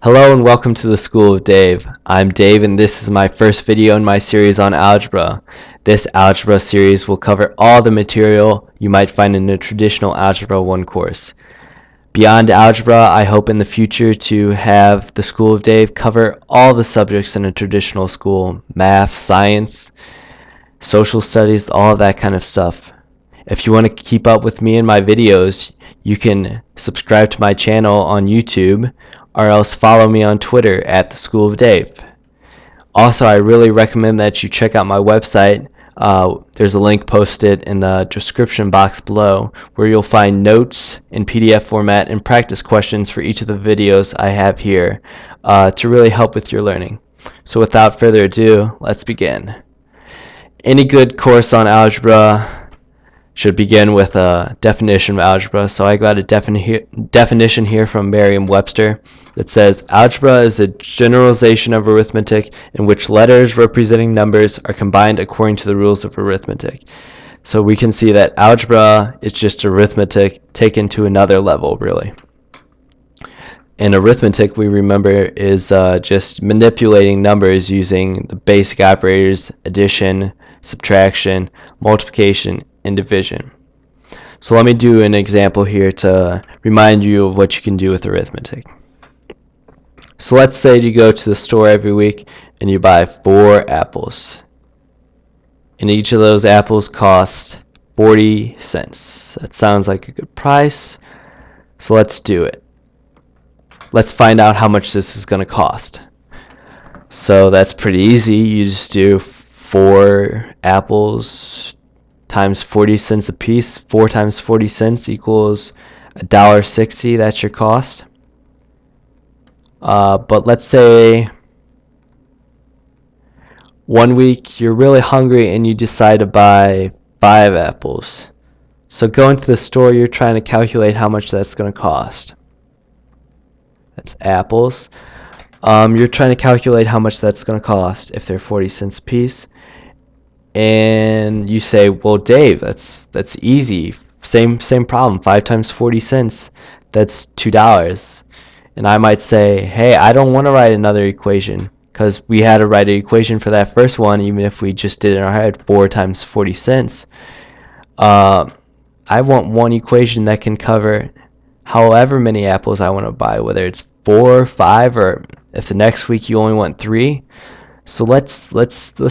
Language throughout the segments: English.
Hello and welcome to the School of Dave. I'm Dave and this is my first video in my series on algebra. This algebra series will cover all the material you might find in a traditional Algebra 1 course. Beyond algebra, I hope in the future to have the School of Dave cover all the subjects in a traditional school: math, science, social studies, all of that kind of stuff. If you want to keep up with me and my videos, you can subscribe to my channel on YouTube or else follow me on Twitter at the School of Dave. Also, I really recommend that you check out my website. There's a link posted in the description box below where you'll find notes in PDF format and practice questions for each of the videos I have here to really help with your learning. So without further ado, let's begin. Any good course on algebra should begin with a definition of algebra. So I got a definition here from Merriam-Webster that says algebra is a generalization of arithmetic in which letters representing numbers are combined according to the rules of arithmetic. So we can see that algebra is just arithmetic taken to another level, really. And arithmetic, we remember, is just manipulating numbers using the basic operators: addition, subtraction, multiplication, and division. So let me do an example here to remind you of what you can do with arithmetic. So let's say you go to the store every week and you buy 4 apples. And each of those apples cost 40 cents. That sounds like a good price. So let's do it. Let's find out how much this is going to cost. So that's pretty easy. You just do 4 apples times 40 cents a piece. 4 times 40 cents equals $1.60. That's your cost. But let's say one week you're really hungry and you decide to buy 5 apples. So going to the store, you're trying to calculate how much that's going to cost. That's apples. You're trying to calculate how much that's going to cost if they're 40 cents a piece. And you say, well, Dave, that's easy. Same problem. 5 times 40 cents, that's $2. And I might say, hey, I don't want to write another equation because we had to write an equation for that first one, even if we just did it in our head, 4 times 40 cents. I want one equation that can cover however many apples I want to buy, whether it's 4 or 5, or if the next week you only want 3. So let's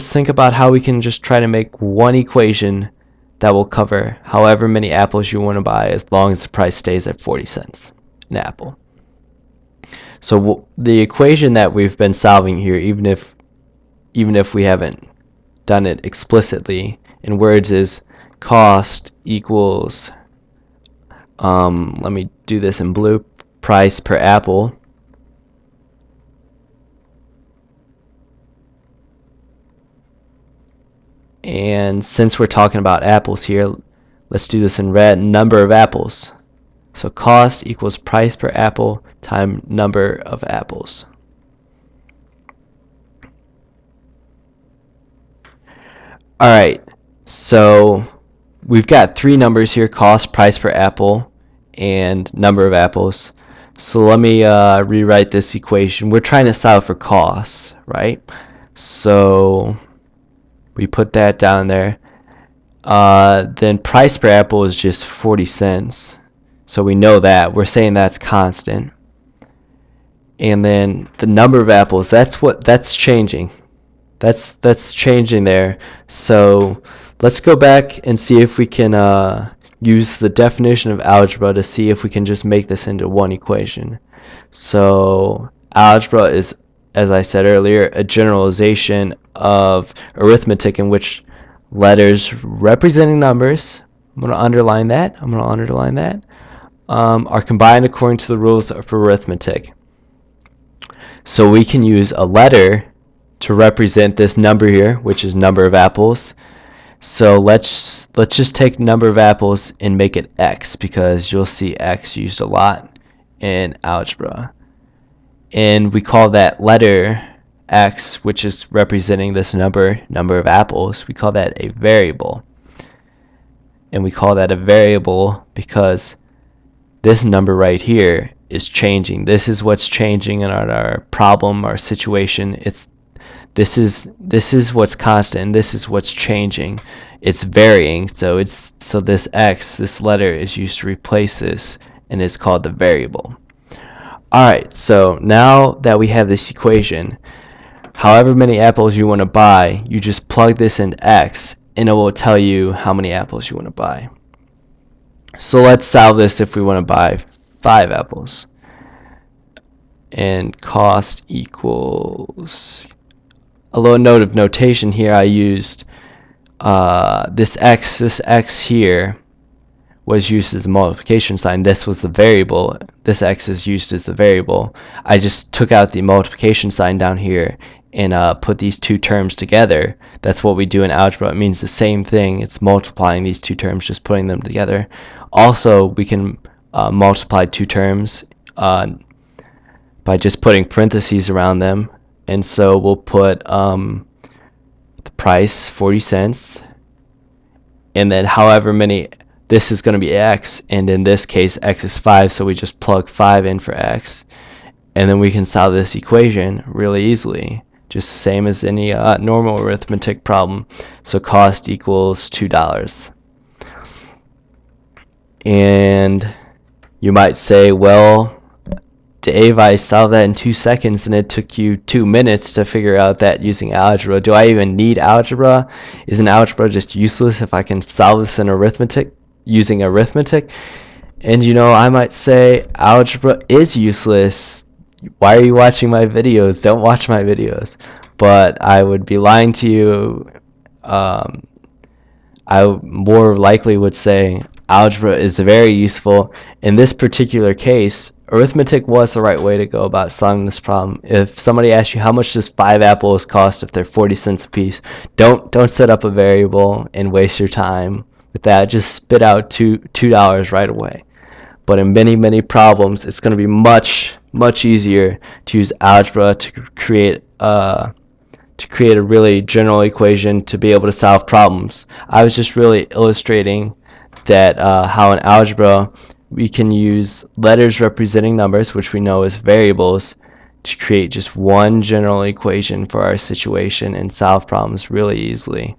think about how we can just try to make one equation that will cover however many apples you want to buy, as long as the price stays at 40 cents an apple. So the equation that we've been solving here, even if we haven't done it explicitly in words, is cost equals, let me do this in blue, price per apple. And since we're talking about apples here, let's do this in red, number of apples. So cost equals price per apple times number of apples. Alright, so we've got 3 numbers here: cost, price per apple, and number of apples. So let me rewrite this equation. We're trying to solve for cost, right? So we put that down there. Then price per apple is just 40 cents. So we know that. We're saying that's constant. And then the number of apples, that's changing. That's changing there. So let's go back and see if we can use the definition of algebra to see if we can just make this into one equation. So algebra is, as I said earlier, a generalization of arithmetic in which letters representing numbers, I'm going to underline that, are combined according to the rules of arithmetic. So we can use a letter to represent this number here, which is number of apples. So let's just take number of apples and make it x, because you'll see x used a lot in algebra. And we call that letter x, which is representing this number of apples, we call that a variable. And we call that a variable because this number right here is changing. This is what's changing in our problem, our situation. This is what's constant, and this is what's changing. It's varying. So this x, this letter, is used to replace this, and it's called the variable. Alright, so now that we have this equation, however many apples you want to buy, you just plug this into x, and it will tell you how many apples you want to buy. So let's solve this if we want to buy 5 apples. And cost equals, a little note of notation here, I used this x here was used as a multiplication sign. This was the variable. This x is used as the variable. I just took out the multiplication sign down here and put these two terms together. That's what we do in algebra. It means the same thing. It's multiplying these two terms, just putting them together. Also, we can multiply two terms by just putting parentheses around them. And so we'll put the price, 40 cents, and then however many, this is going to be x, and in this case x is 5, so we just plug 5 in for x, and then we can solve this equation really easily, just the same as any normal arithmetic problem. So cost equals $2. And you might say, well, Dave, I solved that in 2 seconds and it took you 2 minutes to figure out that using algebra. Do I even need algebra? Isn't algebra just useless if I can solve this in arithmetic, using arithmetic? And you know, I might say algebra is useless. Why are you watching my videos? Don't watch my videos. But I would be lying to you. I more likely would say algebra is very useful. In this particular case, arithmetic was the right way to go about solving this problem. If somebody asks you how much does 5 apples cost if they're 40 cents a piece, don't set up a variable and waste your time with that. Just spit out $2 right away. But in many problems, it's going to be much easier to use algebra to create a really general equation to be able to solve problems. I was just really illustrating that how in algebra we can use letters representing numbers, which we know as variables, to create just one general equation for our situation and solve problems really easily.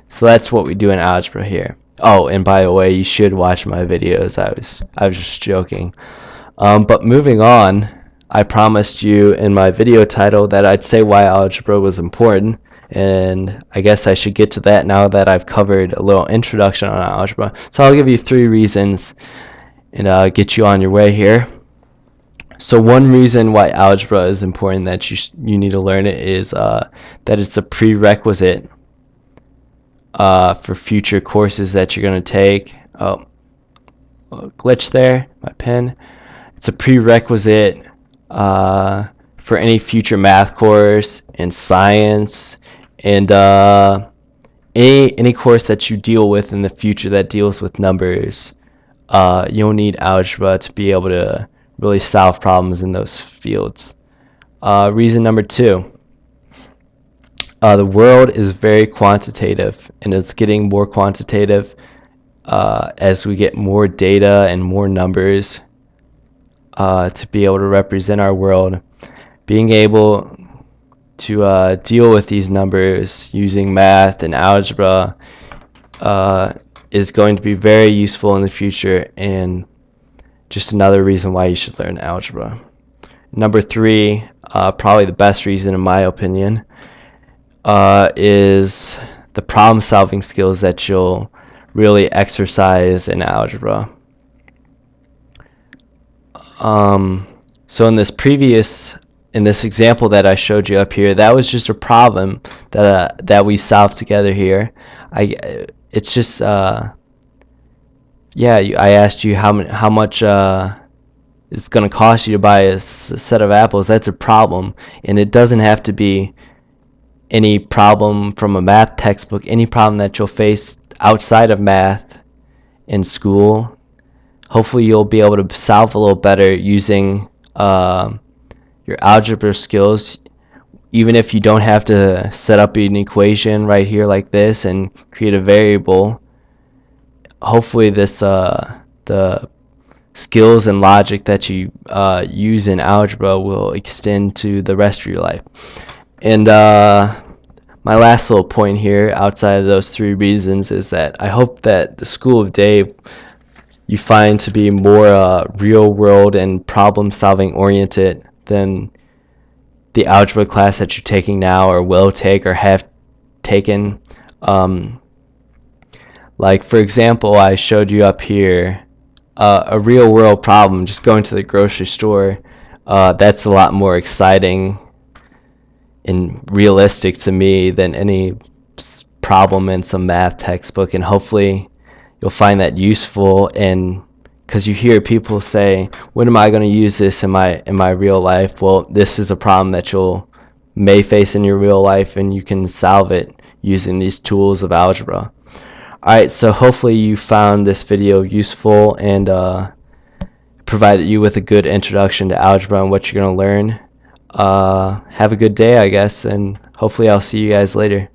So that's what we do in algebra here. Oh, and by the way, you should watch my videos. I was just joking. But moving on, I promised you in my video title that I'd say why algebra was important, and I guess I should get to that now that I've covered a little introduction on algebra. So I'll give you 3 reasons and get you on your way here. So one reason why algebra is important, that you need to learn it, is that it's a prerequisite for future courses that you're going to take. Oh, a glitch there, my pen. It's a prerequisite for any future math course and science and any course that you deal with in the future that deals with numbers. You'll need algebra to be able to really solve problems in those fields. Reason number 2. The world is very quantitative, and it's getting more quantitative as we get more data and more numbers to be able to represent our world. Being able to deal with these numbers using math and algebra is going to be very useful in the future, and just another reason why you should learn algebra. Number 3, probably the best reason in my opinion, is the problem-solving skills that you'll really exercise in algebra. So in this example that I showed you up here, that was just a problem that we solved together here. It's just yeah, I asked you how much it's going to cost you to buy a set of apples. That's a problem, and it doesn't have to be any problem from a math textbook. Any problem that you'll face outside of math in school, hopefully you'll be able to solve a little better using your algebra skills. Even if you don't have to set up an equation right here like this and create a variable, hopefully this the skills and logic that you use in algebra will extend to the rest of your life. And my last little point here, outside of those three reasons, is that I hope that the School of Dave you find to be more real world and problem solving oriented than the algebra class that you're taking now or will take or have taken. Like for example, I showed you up here a real world problem, just going to the grocery store. That's a lot more exciting and realistic to me than any problem in some math textbook, and hopefully you'll find that useful. And because you hear people say, when am I going to use this in my real life? Well, this is a problem that you'll may face in your real life, and you can solve it using these tools of algebra. Alright, so hopefully you found this video useful and provided you with a good introduction to algebra and what you're going to learn. Have a good day, I guess, and hopefully I'll see you guys later.